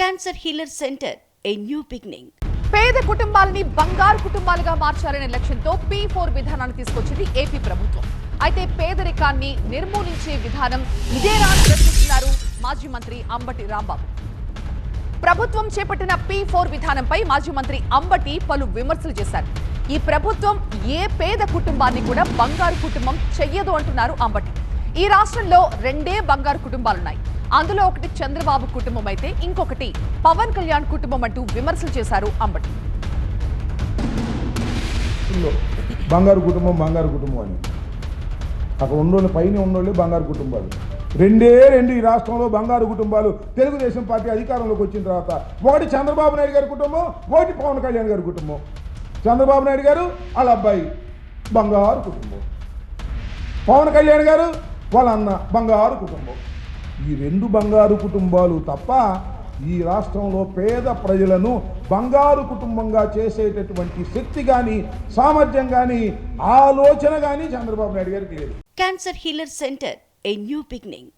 Cancer healer centre, a new beginning. పేద కుటుంబాలని బంగారు కుటుంబాలుగా మార్చాలనే లక్ష్యంతో P4 విధానాన్ని తీసుకొచ్చింది ఏపీ ప్రభుత్వం. అయితే పేదరికాన్ని నిర్మూలించే విధానం ఇదేనా అని ప్రశ్నిస్తున్నారు మాజీ మంత్రి అంబటి రాంబాబు. ప్రభుత్వం చేపట్టిన P4 విధానంపై మాజీ మంత్రి అంబటి పలు విమర్శలు చేశారు. ఈ ప్రభుత్వం ఏ పేద కుటుంబాన్ని కూడా బంగారు కుటుంబం చెయ్యదు అంటున్నారు అంబటి. ఈ రాష్ట్రంలో రెండే బంగారు కుటుంబాలున్నాయి. అందులో ఒకటి చంద్రబాబు కుటుంబం అయితే ఇంకొకటి పవన్ కళ్యాణ్ కుటుంబం అంటూ విమర్శలు చేశారు అంబటి. బంగారు కుటుంబం అని అక్కడ ఉన్నోళ్ళు పైన ఉన్నోళ్ళే బంగారు కుటుంబాలు. రెండు ఈ రాష్ట్రంలో బంగారు కుటుంబాలు. తెలుగుదేశం పార్టీ అధికారంలోకి వచ్చిన తర్వాత ఒకటి చంద్రబాబు నాయుడు గారి కుటుంబం, ఒకటి పవన్ కళ్యాణ్ గారి కుటుంబం. చంద్రబాబు నాయుడు గారు వాళ్ళ అబ్బాయి బంగారు కుటుంబం, పవన్ కళ్యాణ్ గారు వాళ్ళ అన్న బంగారు కుటుంబం. ఈ రెండు బంగారు కుటుంబాలు తప్ప ఈ రాష్ట్రంలో పేద ప్రజలను బంగారు కుటుంబంగా చేసేటటువంటి శక్తి కానీ, సామర్థ్యం కానీ, ఆలోచన కానీ చంద్రబాబు నాయుడు గారికి లేదు. Cancer healer centre, a new beginning.